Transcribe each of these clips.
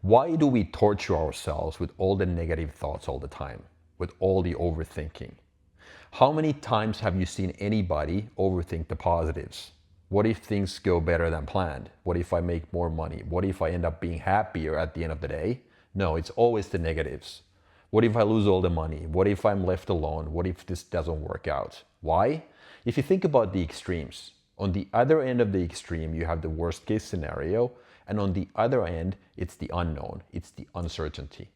Why do we torture ourselves with all the negative thoughts all the time, with all the overthinking? How many times have you seen anybody overthink the positives? What if things go better than planned? What if I make more money? What if I end up being happier at the end of the day? No, it's always the negatives. What if I lose all the money? What if I'm left alone? What if this doesn't work out? Why? If you think about the extremes, on the other end of the extreme, you have the worst case scenario, and on the other end, it's the unknown, it's the uncertainty.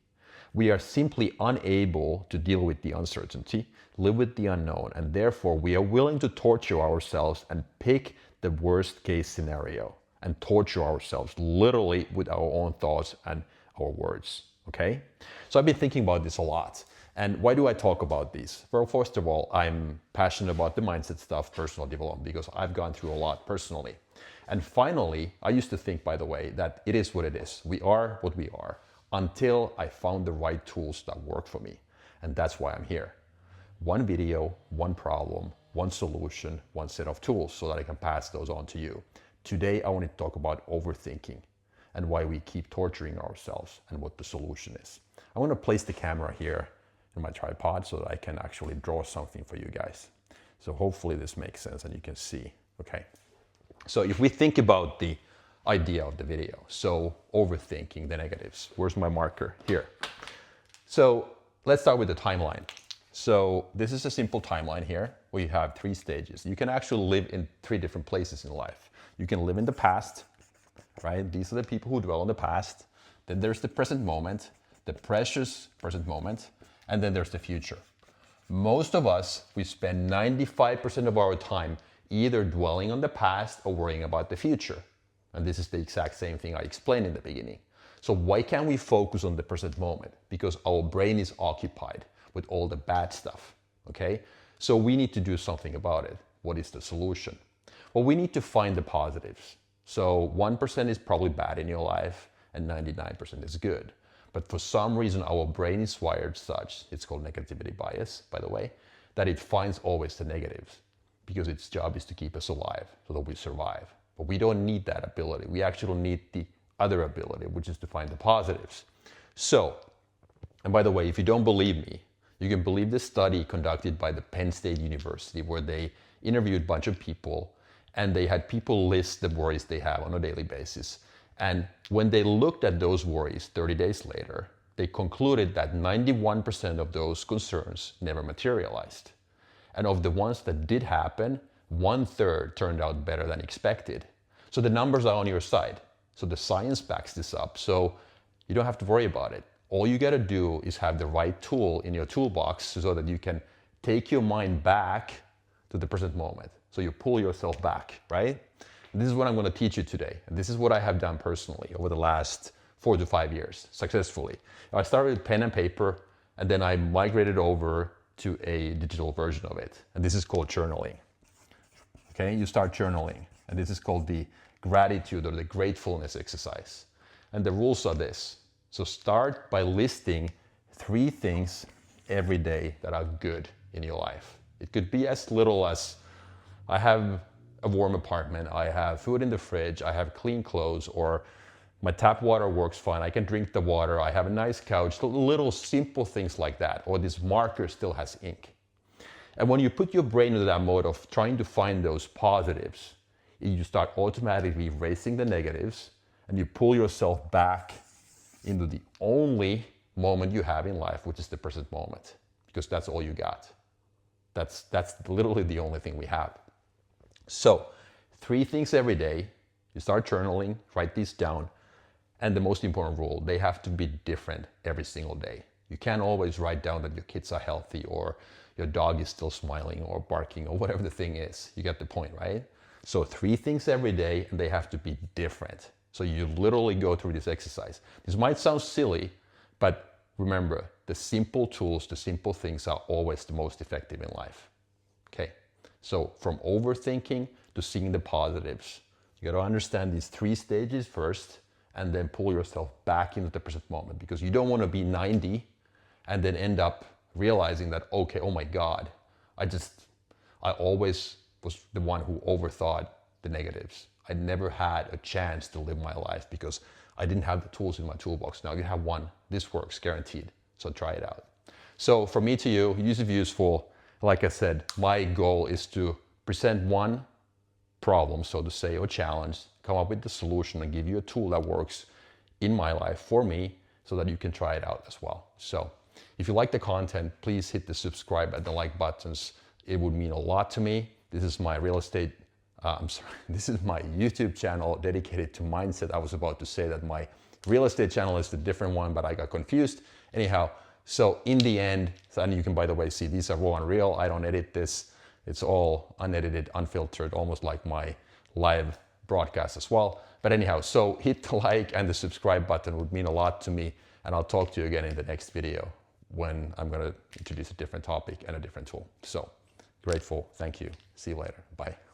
We are simply unable to deal with the uncertainty, live with the unknown, and therefore we are willing to torture ourselves and pick the worst case scenario and torture ourselves literally with our own thoughts and our words. Okay? So I've been thinking about this a lot. And why do I talk about these? Well, first of all, I'm passionate about the mindset stuff, personal development, because I've gone through a lot personally. And finally, I used to think, by the way, that it is what it is. We are what we are until I found the right tools that work for me. And that's why I'm here. One video, one problem, one solution, one set of tools so that I can pass those on to you. Today, I want to talk about overthinking and why we keep torturing ourselves and what the solution is. I want to place the camera here in my tripod so that I can actually draw something for you guys. So hopefully this makes sense and you can see. Okay. So if we think about the idea of the video, so overthinking the negatives, where's my marker? Here. So let's start with the timeline. So this is a simple timeline here. We have 3 stages. You can actually live in 3 different places in life. You can live in the past, right? These are the people who dwell in the past. Then there's the present moment, the precious present moment, and then there's the future. Most of us, we spend 95% of our time either dwelling on the past or worrying about the future. And this is the exact same thing I explained in the beginning. So why can't we focus on the present moment? Because our brain is occupied with all the bad stuff, okay? So we need to do something about it. What is the solution? Well, we need to find the positives. So 1% is probably bad in your life and 99% is good. But for some reason, our brain is wired such, it's called negativity bias, by the way, that it finds always the negatives because its job is to keep us alive so that we survive. But we don't need that ability. We actually need the other ability, which is to find the positives. So, and by the way, if you don't believe me, you can believe this study conducted by the Penn State University where they interviewed a bunch of people and they had people list the worries they have on a daily basis. And when they looked at those worries 30 days later, they concluded that 91% of those concerns never materialized. And of the ones that did happen, 1/3 turned out better than expected. So the numbers are on your side. So the science backs this up. So you don't have to worry about it. All you got to do is have the right tool in your toolbox so that you can take your mind back to the present moment. So you pull yourself back, right? And this is what I'm going to teach you today. And this is what I have done personally over the last 4 to 5 years successfully. I started with pen and paper and then I migrated over to a digital version of it. And this is called journaling. Okay, you start journaling. And this is called the gratitude or the gratefulness exercise. And the rules are this. So start by listing 3 things every day that are good in your life. It could be as little as I have a warm apartment, I have food in the fridge, I have clean clothes, or my tap water works fine, I can drink the water, I have a nice couch, little simple things like that, or this marker still has ink. And when you put your brain into that mode of trying to find those positives, you start automatically erasing the negatives and you pull yourself back into the only moment you have in life, which is the present moment, because that's all you got. That's literally the only thing we have. So 3 things every day, you start journaling, write these down, and the most important rule, they have to be different every single day. You can't always write down that your kids are healthy or your dog is still smiling or barking or whatever the thing is. You get the point, right? So 3 things every day and they have to be different. So you literally go through this exercise. This might sound silly, but remember, the simple tools, the simple things are always the most effective in life. Okay? So from overthinking to seeing the positives, you got to understand these 3 stages first and then pull yourself back into the present moment because you don't want to be 90 and then end up realizing that, okay, oh my God, I always was the one who overthought the negatives. I never had a chance to live my life because I didn't have the tools in my toolbox. Now you have one. This works, guaranteed. So try it out. So from me to you, use if useful. Like I said, my goal is to present one problem, so to say, or challenge, come up with the solution and give you a tool that works in my life for me so that you can try it out as well. So if you like the content, please hit the subscribe and the like buttons. It would mean a lot to me. This is my this is my YouTube channel dedicated to mindset. I was about to say that my real estate channel is the different one, but I got confused. Anyhow, so in the end, and you can, by the way, see these are raw and real. I don't edit this. It's all unedited, unfiltered, almost like my live broadcast as well. But anyhow, so hit the like and the subscribe button would mean a lot to me. And I'll talk to you again in the next video when I'm going to introduce a different topic and a different tool. So grateful. Thank you. See you later. Bye.